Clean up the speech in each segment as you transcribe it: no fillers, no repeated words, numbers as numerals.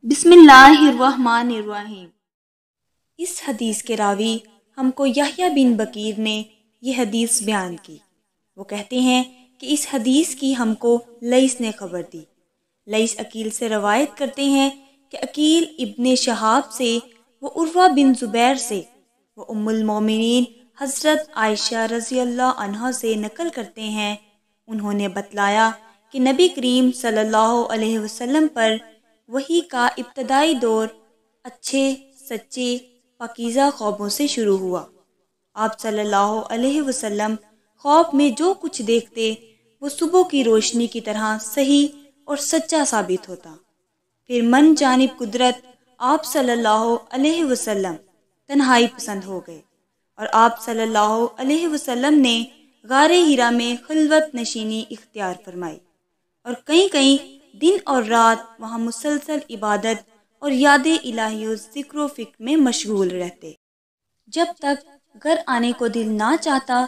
بسم اللہ الرحمن الرحیم۔ اس حدیث کے راوی ہم کو یحییٰ بن بکیر نے یہ حدیث بیان کی۔ وہ کہتے ہیں کہ اس حدیث کی ہم کو لیث نے خبر دی۔ لیث عقیل سے روایت کرتے ہیں کہ عقیل ابن شہاب سے، وہ عروہ بن زبیر سے، وہ ام المومنین حضرت عائشہ رضی اللہ عنہا سے نقل کرتے ہیں۔ انہوں نے بتلایا کہ نبی کریم صلی اللہ علیہ وسلم پر وحی کا ابتدائی دور اچھے، سچے، پاکیزہ خوابوں سے شروع ہوا۔ آپ صلی اللہ علیہ وسلم خواب میں جو کچھ دیکھتے وہ صبح کی روشنی کی طرح صحیح اور سچا ثابت ہوتا۔ پھر من جانب قدرت آپ صلی اللہ علیہ وسلم تنہائی پسند ہو گئے، اور آپ صلی اللہ علیہ وسلم نے غار ہرا میں خلوت نشینی اختیار فرمائی، اور کئی دن اور رات وہاں مسلسل عبادت اور یاد الہی و ذکر و فکر میں مشغول رہتے۔ جب تک گھر آنے کو دل نہ چاہتا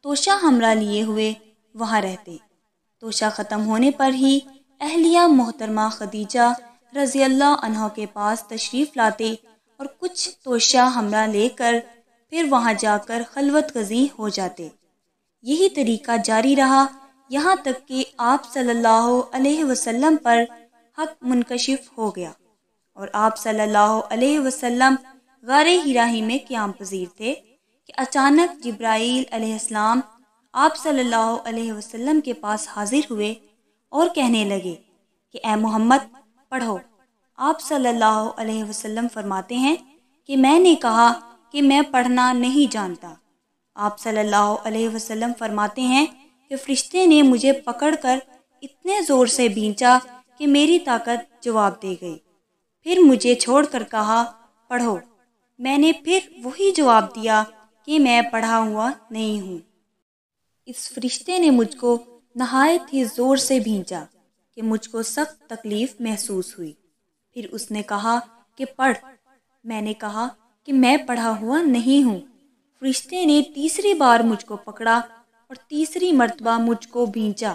توشہ ہمراہ لیے ہوئے وہاں رہتے۔ توشہ ختم ہونے پر ہی اہلیہ محترمہ خدیجہ رضی اللہ عنہا کے پاس تشریف لاتے اور کچھ توشہ ہمراہ لے کر پھر وہاں جا کر خلوت گزیں ہو جاتے۔ یہی طریقہ جاری رہا یہاں تک کہ آپ صلی اللہ علیہ وسلم پر حق منکشف ہو گیا، اور آپ صلی اللہ علیہ وسلم غار ہرا ہی میں قیام پذیر تھے کہ اچانک جبرائیل علیہ السلام آپ صلی اللہ علیہ وسلم کے پاس حاضر ہوئے اور کہنے لگے کہ اے محمد پڑھو۔ آپ صلی اللہ علیہ وسلم فرماتے ہیں کہ میں نے کہا کہ میں پڑھنا نہیں جانتا۔ آپ صلی اللہ علیہ وسلم فرماتے ہیں کہ فرشتے نے مجھے پکڑ کر اتنے زور سے بھینچا کہ میری طاقت جواب دے گئی، پھر مجھے چھوڑ کر کہا پڑھو۔ میں نے پھر وہی جواب دیا کہ میں پڑھا ہوا نہیں ہوں۔ اس فرشتے نے مجھ کو نہایت ہی زور سے بھینچا کہ مجھ کو سخت تکلیف محسوس ہوئی۔ پھر اس نے کہا کہ پڑھ۔ میں نے کہا کہ میں پڑھا ہوا نہیں ہوں۔ فرشتے نے تیسری بار مجھ کو پکڑا اور تیسری مرتبہ مجھ کو بھینچا،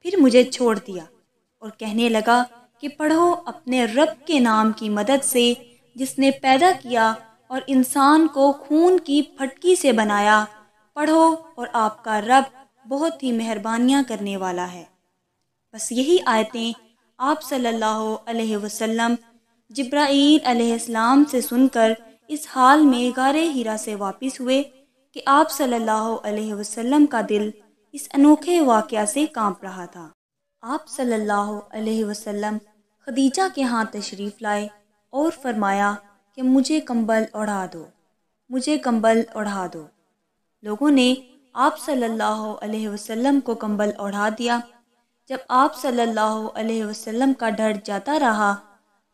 پھر مجھے چھوڑ دیا اور کہنے لگا کہ پڑھو اپنے رب کے نام کی مدد سے جس نے پیدا کیا اور انسان کو خون کی پھٹکی سے بنایا۔ پڑھو اور آپ کا رب بہت ہی مہربانیاں کرنے والا ہے۔ بس یہی آیتیں آپ صلی اللہ علیہ وسلم جبرائیل علیہ السلام سے سن کر اس حال میں غار ہرا سے واپس ہوئے کہ آپ صلی اللہ علیہ وسلم کا دل اس انوکھے واقعہ سے کانپ رہا تھا۔ آپ صلی اللہ علیہ وسلم خدیجہ کے ہاں تشریف لائے اور فرمایا کہ مجھے کمبل اوڑھا دو، مجھے کمبل اوڑھا دو۔ لوگوں نے آپ صلی اللہ علیہ وسلم کو کمبل اوڑھا دیا۔ جب آپ صلی اللہ علیہ وسلم کا ڈر جاتا رہا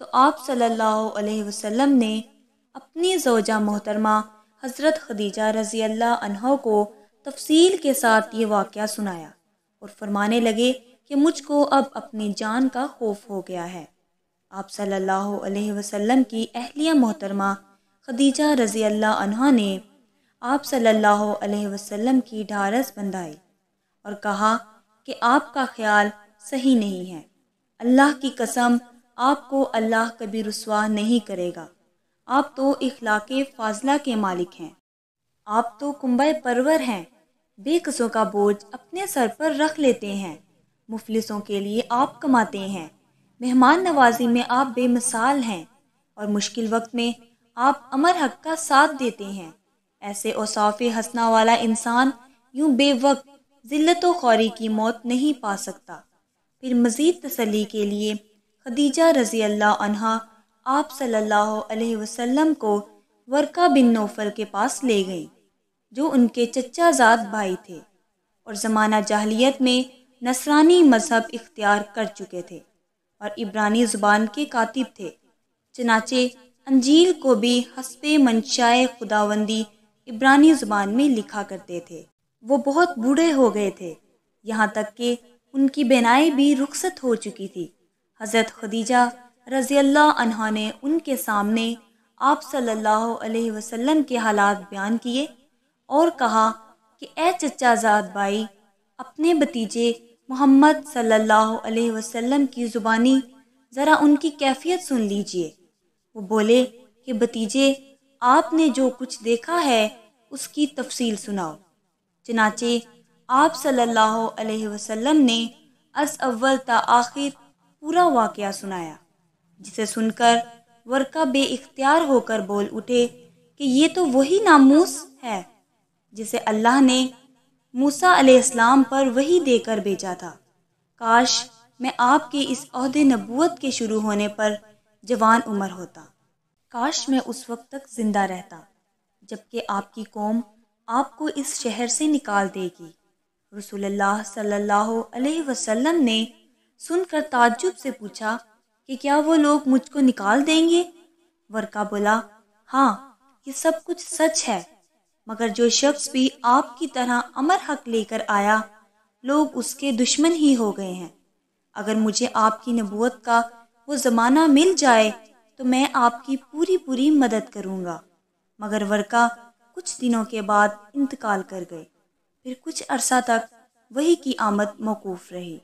تو آپ صلی اللہ علیہ وسلم نے اپنی زوجہ محترمہ حضرت خدیجہ رضی اللہ عنہا کو تفصیل کے ساتھ یہ واقعہ سنایا اور فرمانے لگے کہ مجھ کو اب اپنی جان کا خوف ہو گیا ہے۔ آپ صلی اللہ علیہ وسلم کی اہلیہ محترمہ خدیجہ رضی اللہ عنہا نے آپ صلی اللہ علیہ وسلم کی ڈھارس بندھائی اور کہا کہ آپ کا خیال صحیح نہیں ہے۔ اللہ کی قسم آپ کو اللہ کبھی رسوا نہیں کرے گا۔ آپ تو اخلاق فاضلہ کے مالک ہیں، آپ تو کنبہ پرور ہیں، بے قصوں کا بوجھ اپنے سر پر رکھ لیتے ہیں، مفلسوں کے لیے آپ کماتے ہیں، مہمان نوازی میں آپ بے مثال ہیں، اور مشکل وقت میں آپ امر حق کا ساتھ دیتے ہیں۔ ایسے اوصاف حسنہ والا انسان یوں بے وقت ذلت و خواری کی موت نہیں پا سکتا۔ پھر مزید تسلی کے لیے خدیجہ رضی اللہ عنہا آپ صلی اللہ علیہ وسلم کو ورقہ بن نوفل کے پاس لے گئیں، جو ان کے چچا زاد بھائی تھے اور زمانہ جاہلیت میں نصرانی مذہب اختیار کر چکے تھے اور عبرانی زبان کے کاتب تھے۔ چنانچہ انجیل کو بھی حسب منشائے خداوندی عبرانی زبان میں لکھا کرتے تھے۔ وہ بہت بوڑھے ہو گئے تھے، یہاں تک کہ ان کی بینائی بھی رخصت ہو چکی تھی۔ حضرت خدیجہ رضی اللہ عنہا نے ان کے سامنے آپ صلی اللہ علیہ وسلم کے حالات بیان کیے اور کہا کہ اے چچا زاد بھائی، اپنے بھتیجے محمد صلی اللہ علیہ وسلم کی زبانی ذرا ان کی کیفیت سن لیجئے۔ وہ بولے کہ بھتیجے، آپ نے جو کچھ دیکھا ہے اس کی تفصیل سناؤ۔ چنانچہ آپ صلی اللہ علیہ وسلم نے از اول تا آخر پورا واقعہ سنایا، جسے سن کر ورقہ بے اختیار ہو کر بول اٹھے کہ یہ تو وہی ناموس ہے جسے اللہ نے موسیٰ علیہ السلام پر وحی دے کر بھیجا تھا۔ کاش میں آپ کے اس عہد نبوت کے شروع ہونے پر جوان عمر ہوتا، کاش میں اس وقت تک زندہ رہتا جبکہ آپ کی قوم آپ کو اس شہر سے نکال دے گی۔ رسول اللہ صلی اللہ علیہ وسلم نے سن کر تعجب سے پوچھا کہ کیا وہ لوگ مجھ کو نکال دیں گے؟ ورقہ بولا، ہاں یہ سب کچھ سچ ہے، مگر جو شخص بھی آپ کی طرح امر حق لے کر آیا لوگ اس کے دشمن ہی ہو گئے ہیں۔ اگر مجھے آپ کی نبوت کا وہ زمانہ مل جائے تو میں آپ کی پوری مدد کروں گا۔ مگر ورقہ کچھ دنوں کے بعد انتقال کر گئے، پھر کچھ عرصہ تک وحی کی آمد موقوف رہی۔